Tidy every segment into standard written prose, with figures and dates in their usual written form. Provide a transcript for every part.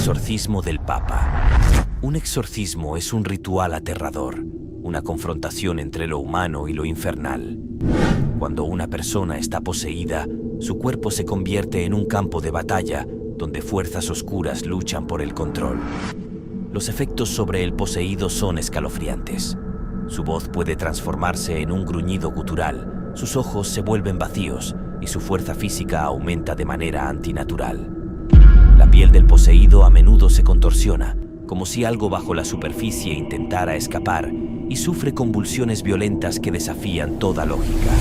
exorcismo del Papa. Un exorcismo es un ritual aterrador, una confrontación entre lo humano y lo infernal. Cuando una persona está poseída, su cuerpo se convierte en un campo de batalla donde fuerzas oscuras luchan por el control. Los efectos sobre el poseído son escalofriantes. Su voz puede transformarse en un gruñido gutural, sus ojos se vuelven vacíos y su fuerza física aumenta de manera antinatural. La piel del poseído a menudo se contorsiona, como si algo bajo la superficie intentara escapar, y sufre convulsiones violentas que desafían toda lógica.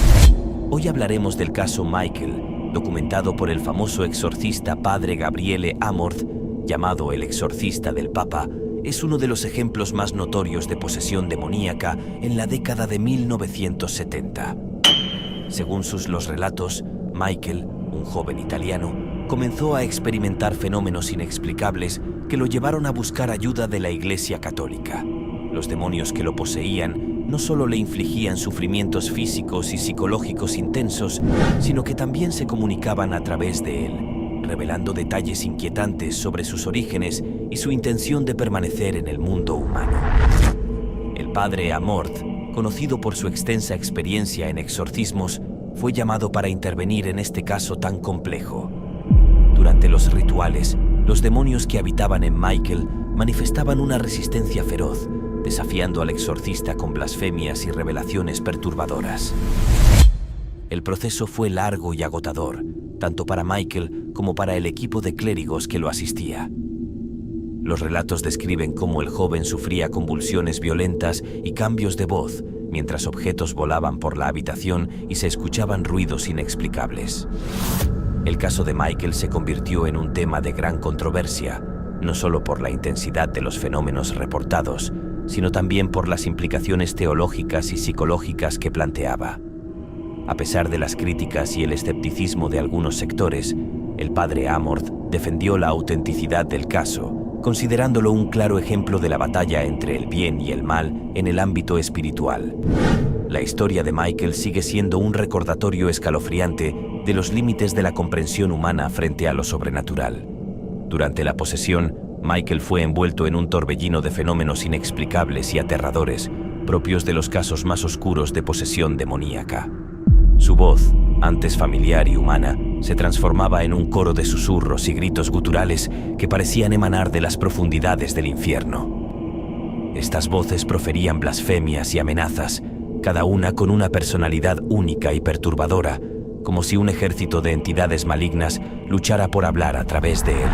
Hoy hablaremos del caso Michael, documentado por el famoso exorcista padre Gabriele Amorth, llamado el exorcista del Papa. Es uno de los ejemplos más notorios de posesión demoníaca en la década de 1970. Según los relatos, Michael, un joven italiano, comenzó a experimentar fenómenos inexplicables que lo llevaron a buscar ayuda de la Iglesia Católica. Los demonios que lo poseían no solo le infligían sufrimientos físicos y psicológicos intensos, sino que también se comunicaban a través de él, revelando detalles inquietantes sobre sus orígenes y su intención de permanecer en el mundo humano. El padre Amorth, conocido por su extensa experiencia en exorcismos, fue llamado para intervenir en este caso tan complejo. Durante los rituales, los demonios que habitaban en Michael manifestaban una resistencia feroz, desafiando al exorcista con blasfemias y revelaciones perturbadoras. El proceso fue largo y agotador, tanto para Michael como para el equipo de clérigos que lo asistía. Los relatos describen cómo el joven sufría convulsiones violentas y cambios de voz, mientras objetos volaban por la habitación y se escuchaban ruidos inexplicables. El caso de Michael se convirtió en un tema de gran controversia, no solo por la intensidad de los fenómenos reportados, sino también por las implicaciones teológicas y psicológicas que planteaba. A pesar de las críticas y el escepticismo de algunos sectores, el padre Amorth defendió la autenticidad del caso, considerándolo un claro ejemplo de la batalla entre el bien y el mal en el ámbito espiritual. La historia de Michael sigue siendo un recordatorio escalofriante de los límites de la comprensión humana frente a lo sobrenatural. Durante la posesión, Michael fue envuelto en un torbellino de fenómenos inexplicables y aterradores, propios de los casos más oscuros de posesión demoníaca. Su voz, antes familiar y humana, se transformaba en un coro de susurros y gritos guturales que parecían emanar de las profundidades del infierno. Estas voces proferían blasfemias y amenazas, cada una con una personalidad única y perturbadora, como si un ejército de entidades malignas luchara por hablar a través de él.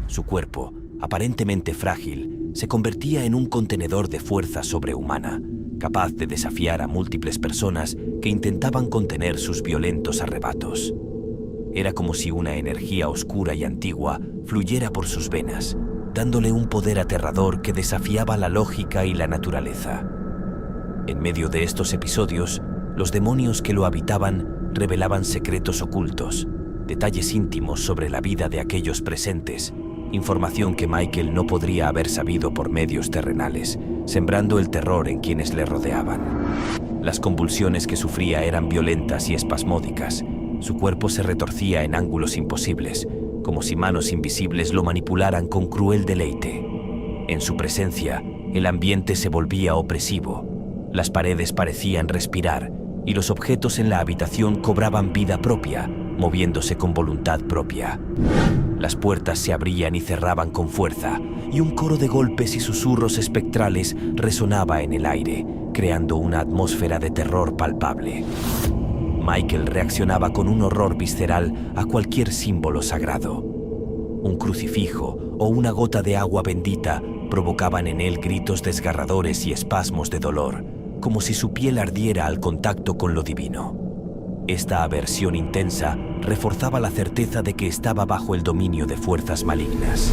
Su cuerpo, aparentemente frágil, se convertía en un contenedor de fuerza sobrehumana, capaz de desafiar a múltiples personas que intentaban contener sus violentos arrebatos. Era como si una energía oscura y antigua fluyera por sus venas, dándole un poder aterrador que desafiaba la lógica y la naturaleza. En medio de estos episodios, los demonios que lo habitaban revelaban secretos ocultos, detalles íntimos sobre la vida de aquellos presentes, información que Michael no podría haber sabido por medios terrenales, sembrando el terror en quienes le rodeaban. Las convulsiones que sufría eran violentas y espasmódicas. Su cuerpo se retorcía en ángulos imposibles, como si manos invisibles lo manipularan con cruel deleite. En su presencia, el ambiente se volvía opresivo. Las paredes parecían respirar, y los objetos en la habitación cobraban vida propia, moviéndose con voluntad propia. Las puertas se abrían y cerraban con fuerza, y un coro de golpes y susurros espectrales resonaba en el aire, creando una atmósfera de terror palpable. Michael reaccionaba con un horror visceral a cualquier símbolo sagrado. Un crucifijo o una gota de agua bendita provocaban en él gritos desgarradores y espasmos de dolor, como si su piel ardiera al contacto con lo divino. Esta aversión intensa reforzaba la certeza de que estaba bajo el dominio de fuerzas malignas.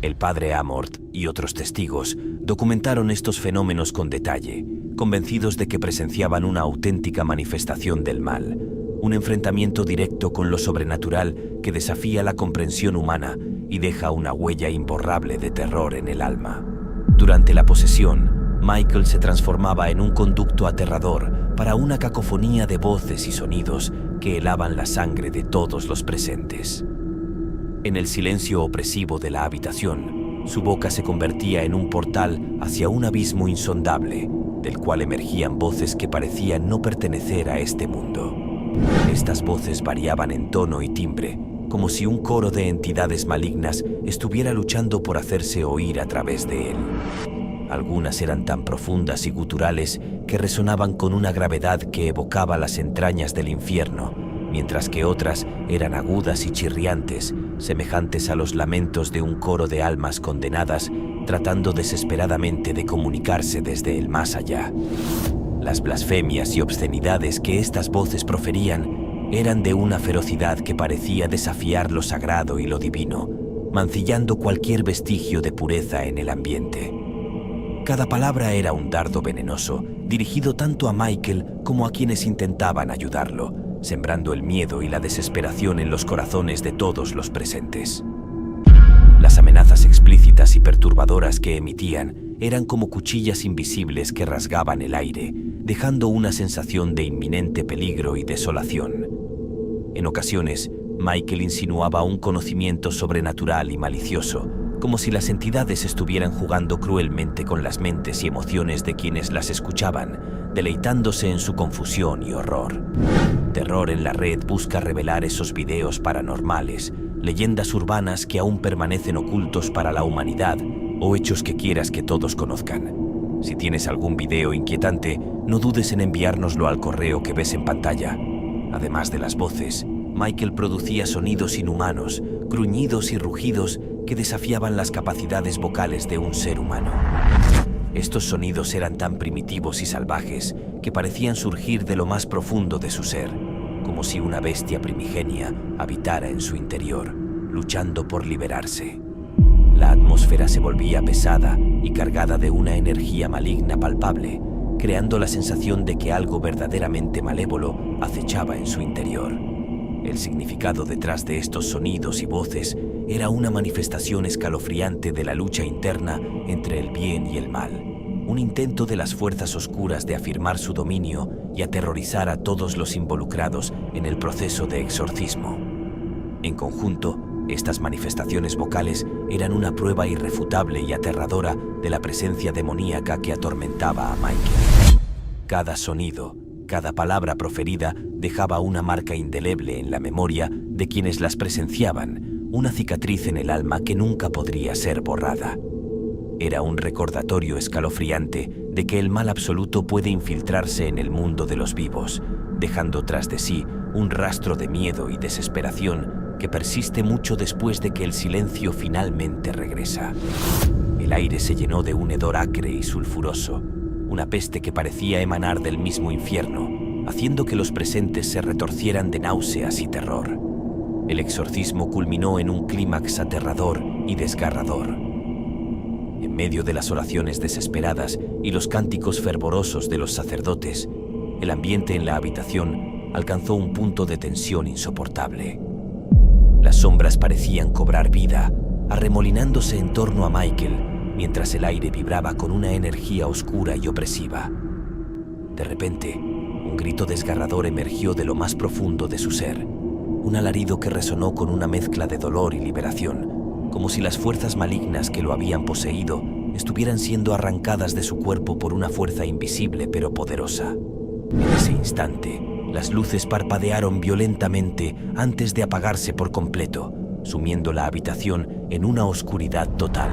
El padre Amorth y otros testigos documentaron estos fenómenos con detalle, convencidos de que presenciaban una auténtica manifestación del mal, un enfrentamiento directo con lo sobrenatural que desafía la comprensión humana y deja una huella imborrable de terror en el alma. Durante la posesión, Michael se transformaba en un conducto aterrador para una cacofonía de voces y sonidos que helaban la sangre de todos los presentes. En el silencio opresivo de la habitación, su boca se convertía en un portal hacia un abismo insondable, del cual emergían voces que parecían no pertenecer a este mundo. Estas voces variaban en tono y timbre, como si un coro de entidades malignas estuviera luchando por hacerse oír a través de él. Algunas eran tan profundas y guturales que resonaban con una gravedad que evocaba las entrañas del infierno, mientras que otras eran agudas y chirriantes, semejantes a los lamentos de un coro de almas condenadas tratando desesperadamente de comunicarse desde el más allá. Las blasfemias y obscenidades que estas voces proferían eran de una ferocidad que parecía desafiar lo sagrado y lo divino, mancillando cualquier vestigio de pureza en el ambiente. Cada palabra era un dardo venenoso, dirigido tanto a Michael como a quienes intentaban ayudarlo, sembrando el miedo y la desesperación en los corazones de todos los presentes. Las amenazas explícitas y perturbadoras que emitían eran como cuchillas invisibles que rasgaban el aire, dejando una sensación de inminente peligro y desolación. En ocasiones, Michael insinuaba un conocimiento sobrenatural y malicioso, como si las entidades estuvieran jugando cruelmente con las mentes y emociones de quienes las escuchaban, deleitándose en su confusión y horror. Terror en la Red busca revelar esos videos paranormales, leyendas urbanas que aún permanecen ocultos para la humanidad o hechos que quieras que todos conozcan. Si tienes algún video inquietante, no dudes en enviárnoslo al correo que ves en pantalla. Además de las voces, Michael producía sonidos inhumanos, gruñidos y rugidos que desafiaban las capacidades vocales de un ser humano. Estos sonidos eran tan primitivos y salvajes que parecían surgir de lo más profundo de su ser, como si una bestia primigenia habitara en su interior, luchando por liberarse. La atmósfera se volvía pesada y cargada de una energía maligna palpable, creando la sensación de que algo verdaderamente malévolo acechaba en su interior. El significado detrás de estos sonidos y voces era una manifestación escalofriante de la lucha interna entre el bien y el mal, un intento de las fuerzas oscuras de afirmar su dominio y aterrorizar a todos los involucrados en el proceso de exorcismo. En conjunto, estas manifestaciones vocales eran una prueba irrefutable y aterradora de la presencia demoníaca que atormentaba a Michael. Cada sonido, cada palabra proferida dejaba una marca indeleble en la memoria de quienes las presenciaban, una cicatriz en el alma que nunca podría ser borrada. Era un recordatorio escalofriante de que el mal absoluto puede infiltrarse en el mundo de los vivos, dejando tras de sí un rastro de miedo y desesperación que persiste mucho después de que el silencio finalmente regresa. El aire se llenó de un hedor acre y sulfuroso, una peste que parecía emanar del mismo infierno, haciendo que los presentes se retorcieran de náuseas y terror. El exorcismo culminó en un clímax aterrador y desgarrador. En medio de las oraciones desesperadas y los cánticos fervorosos de los sacerdotes, el ambiente en la habitación alcanzó un punto de tensión insoportable. Las sombras parecían cobrar vida, arremolinándose en torno a Michael, mientras el aire vibraba con una energía oscura y opresiva. De repente, un grito desgarrador emergió de lo más profundo de su ser, un alarido que resonó con una mezcla de dolor y liberación, como si las fuerzas malignas que lo habían poseído estuvieran siendo arrancadas de su cuerpo por una fuerza invisible pero poderosa. En ese instante, las luces parpadearon violentamente antes de apagarse por completo, sumiendo la habitación en una oscuridad total.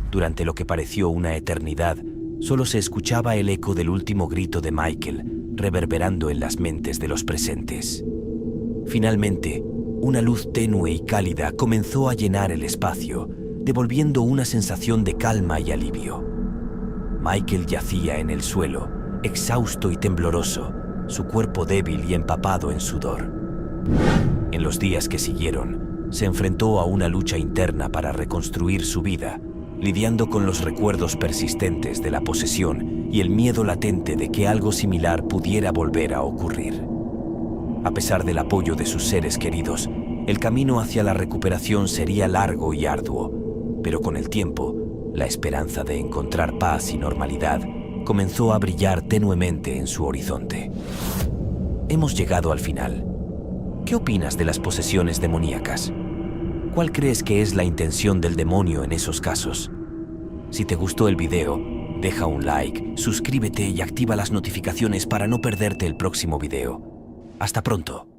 Durante lo que pareció una eternidad, solo se escuchaba el eco del último grito de Michael, reverberando en las mentes de los presentes. Finalmente, una luz tenue y cálida comenzó a llenar el espacio, devolviendo una sensación de calma y alivio. Michael yacía en el suelo, exhausto y tembloroso, su cuerpo débil y empapado en sudor. En los días que siguieron, se enfrentó a una lucha interna para reconstruir su vida, lidiando con los recuerdos persistentes de la posesión y el miedo latente de que algo similar pudiera volver a ocurrir. A pesar del apoyo de sus seres queridos, el camino hacia la recuperación sería largo y arduo, pero con el tiempo, la esperanza de encontrar paz y normalidad comenzó a brillar tenuemente en su horizonte. Hemos llegado al final. ¿Qué opinas de las posesiones demoníacas? ¿Cuál crees que es la intención del demonio en esos casos? Si te gustó el video, deja un like, suscríbete y activa las notificaciones para no perderte el próximo video. Hasta pronto.